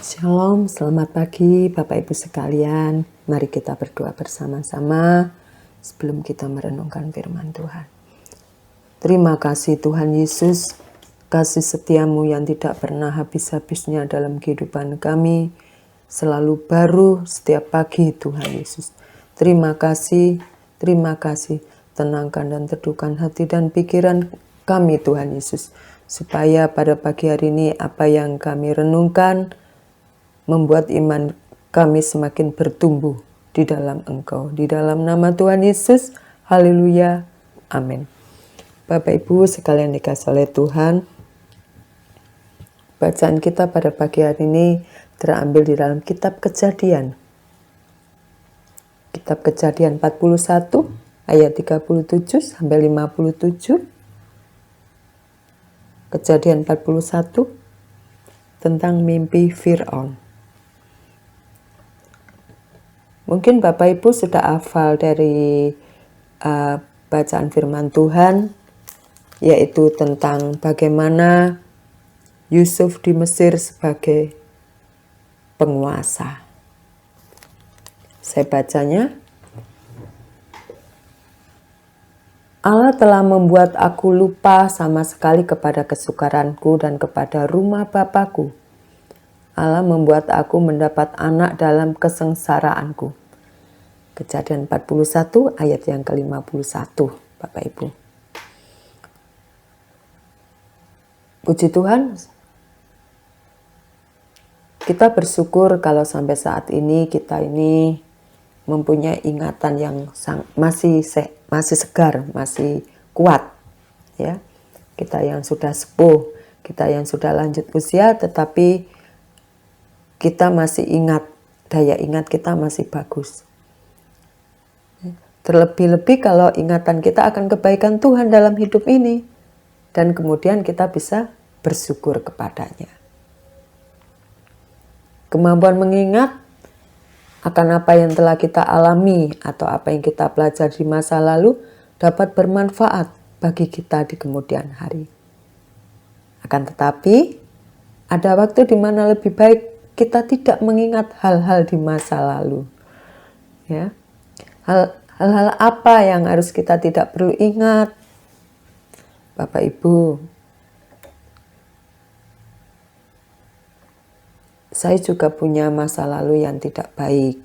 Shalom, selamat pagi Bapak Ibu sekalian. Mari kita berdoa bersama-sama sebelum kita merenungkan firman Tuhan. Terima kasih Tuhan Yesus, kasih setiamu yang tidak pernah habis-habisnya dalam kehidupan kami, selalu baru setiap pagi Tuhan Yesus. Terima kasih, tenangkan dan teduhkan hati dan pikiran kami Tuhan Yesus, supaya pada pagi hari ini apa yang kami renungkan membuat iman kami semakin bertumbuh di dalam Engkau. Di dalam nama Tuhan Yesus, haleluya, amin. Bapak Ibu sekalian dikasih oleh Tuhan, bacaan kita pada pagi hari ini terambil di dalam kitab Kejadian. Kitab Kejadian 41 ayat 37 sampai 57. Kejadian 41 tentang mimpi Fir'aun. Mungkin Bapak Ibu sudah hafal dari bacaan firman Tuhan, yaitu tentang bagaimana Yusuf di Mesir sebagai penguasa. Saya bacanya. Allah telah membuat aku lupa sama sekali kepada kesukaranku dan kepada rumah Bapakku. Allah membuat aku mendapat anak dalam kesengsaraanku. Kejadian 41 ayat yang ke-51, Bapak Ibu. Puji Tuhan, kita bersyukur kalau sampai saat ini kita ini mempunyai ingatan yang masih segar, masih kuat. Ya, kita yang sudah sepuh, kita yang sudah lanjut usia, tetapi kita masih ingat, daya ingat kita masih bagus. Terlebih-lebih kalau ingatan kita akan kebaikan Tuhan dalam hidup ini. Dan kemudian kita bisa bersyukur kepadanya. Kemampuan mengingat akan apa yang telah kita alami atau apa yang kita pelajari di masa lalu dapat bermanfaat bagi kita di kemudian hari. Akan tetapi, ada waktu di mana lebih baik kita tidak mengingat hal-hal di masa lalu. Ya. Hal-hal apa yang harus kita tidak perlu ingat? Bapak Ibu, saya juga punya masa lalu yang tidak baik.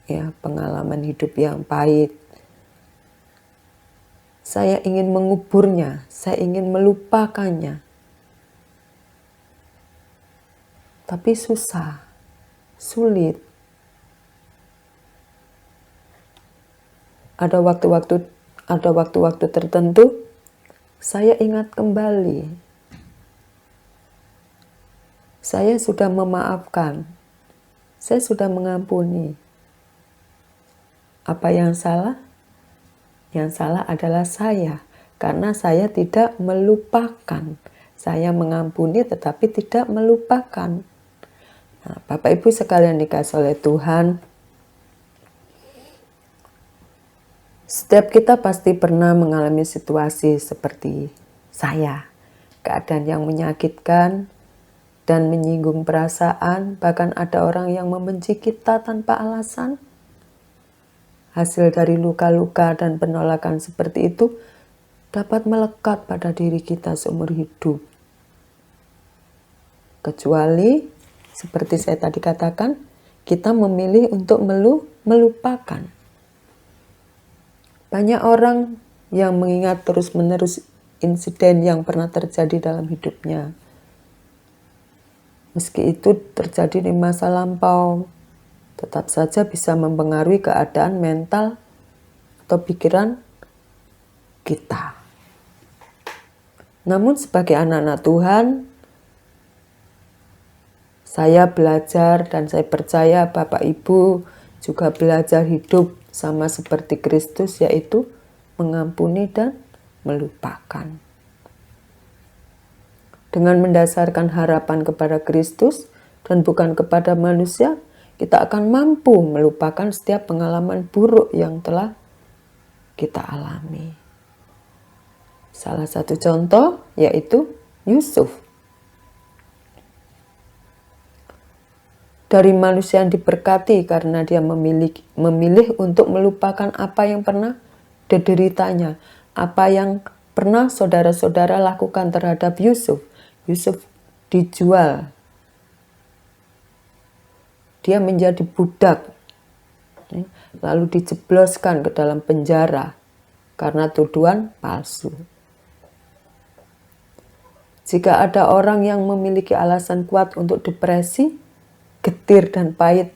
Ya, pengalaman hidup yang pahit. Saya ingin menguburnya, saya ingin melupakannya. Tapi susah, sulit. Ada waktu-waktu tertentu saya ingat kembali. Saya sudah memaafkan. Saya sudah mengampuni. Apa yang salah? Yang salah adalah saya, karena saya tidak melupakan. Saya mengampuni tetapi tidak melupakan. Nah, Bapak Ibu sekalian dikasih oleh Tuhan, setiap kita pasti pernah mengalami situasi seperti saya. Keadaan yang menyakitkan dan menyinggung perasaan, bahkan ada orang yang membenci kita tanpa alasan. Hasil dari luka-luka dan penolakan seperti itu dapat melekat pada diri kita seumur hidup. Kecuali seperti saya tadi katakan, kita memilih untuk melupakan. Banyak orang yang mengingat terus-menerus insiden yang pernah terjadi dalam hidupnya. Meski itu terjadi di masa lampau, tetap saja bisa mempengaruhi keadaan mental atau pikiran kita. Namun sebagai anak-anak Tuhan, saya belajar dan saya percaya Bapak Ibu juga belajar hidup sama seperti Kristus, yaitu mengampuni dan melupakan. Dengan mendasarkan harapan kepada Kristus dan bukan kepada manusia, kita akan mampu melupakan setiap pengalaman buruk yang telah kita alami. Salah satu contoh yaitu Yusuf. dari manusia yang diberkati karena dia memilih untuk melupakan apa yang pernah dideritanya, apa yang pernah saudara-saudara lakukan terhadap Yusuf. Yusuf dijual, dia menjadi budak, lalu dijebloskan ke dalam penjara karena tuduhan palsu. Jika ada orang yang memiliki alasan kuat untuk depresi, getir dan pahit,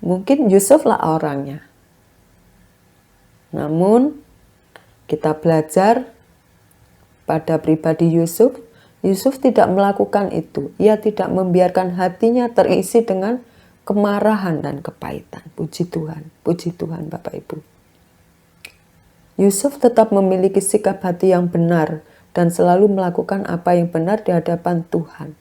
mungkin Yusuflah orangnya. Namun kita belajar pada pribadi Yusuf, Yusuf tidak melakukan itu. Ia tidak membiarkan hatinya terisi dengan kemarahan dan kepahitan. Puji Tuhan Bapak Ibu. Yusuf tetap memiliki sikap hati yang benar dan selalu melakukan apa yang benar di hadapan Tuhan.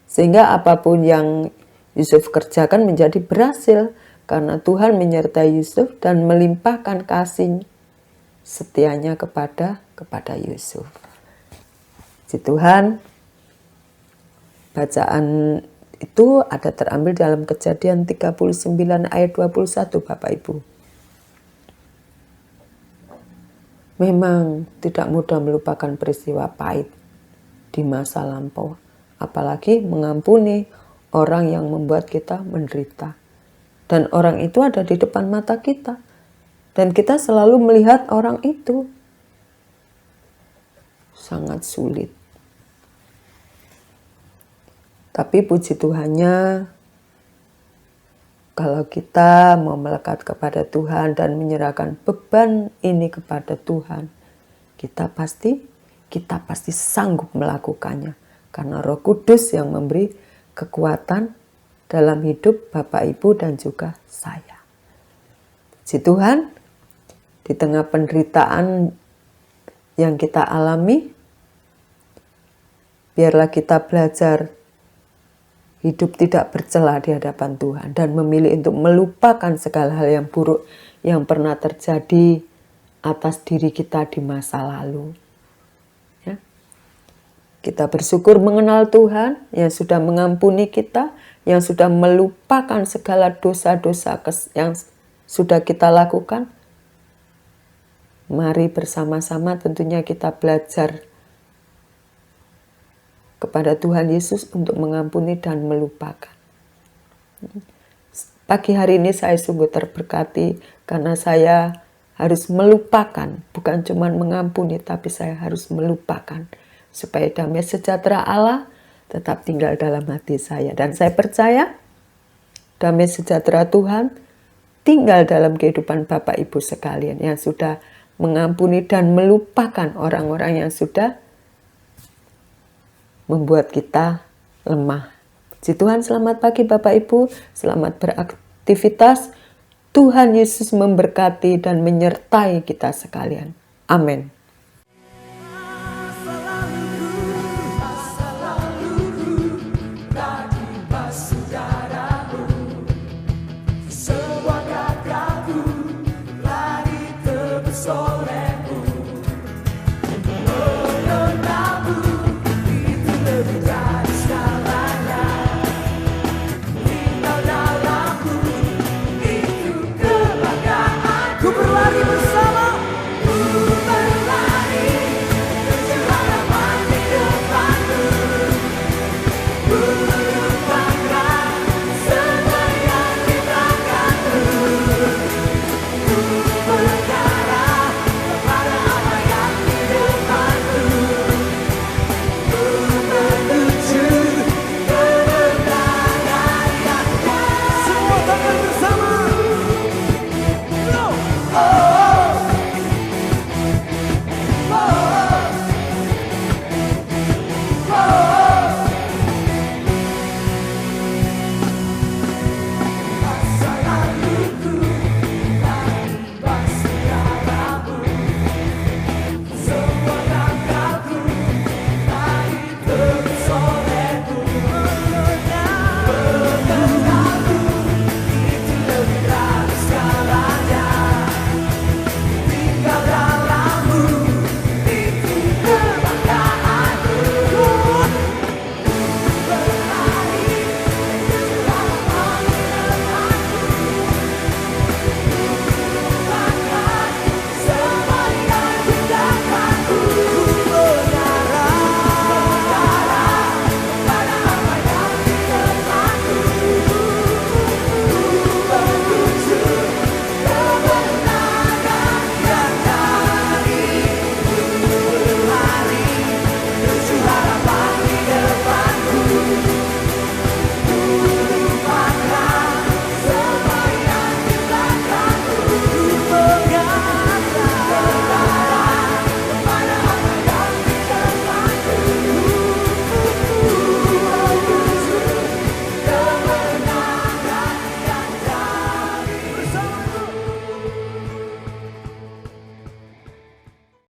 Sehingga apapun yang Yusuf kerjakan menjadi berhasil karena Tuhan menyertai Yusuf dan melimpahkan kasih setianya kepada Yusuf. Puji Tuhan, bacaan itu ada terambil dalam Kejadian 39 ayat 21 Bapak Ibu. Memang tidak mudah melupakan peristiwa pahit di masa lampau, apalagi mengampuni orang yang membuat kita menderita. Dan orang itu ada di depan mata kita, dan kita selalu melihat orang itu. Sangat sulit. Tapi puji Tuhannya, kalau kita mau melekat kepada Tuhan dan menyerahkan beban ini kepada Tuhan, kita pasti sanggup melakukannya. Karena Roh Kudus yang memberi kekuatan dalam hidup Bapak Ibu dan juga saya. Puji Tuhan, di tengah penderitaan yang kita alami, biarlah kita belajar hidup tidak bercela di hadapan Tuhan dan memilih untuk melupakan segala hal yang buruk yang pernah terjadi atas diri kita di masa lalu. Ya. Kita bersyukur mengenal Tuhan yang sudah mengampuni kita, yang sudah melupakan segala dosa-dosa yang sudah kita lakukan. Mari bersama-sama tentunya kita belajar kepada Tuhan Yesus untuk mengampuni dan melupakan. Pagi hari ini saya sungguh terberkati karena saya harus melupakan, bukan cuma mengampuni, tapi saya harus melupakan supaya damai sejahtera Allah tetap tinggal dalam hati saya. Dan saya percaya damai sejahtera Tuhan tinggal dalam kehidupan Bapak Ibu sekalian yang sudah mengampuni dan melupakan orang-orang yang sudah membuat kita lemah. Puji Tuhan, selamat pagi Bapak Ibu, selamat beraktivitas. Tuhan Yesus memberkati dan menyertai kita sekalian. Amin.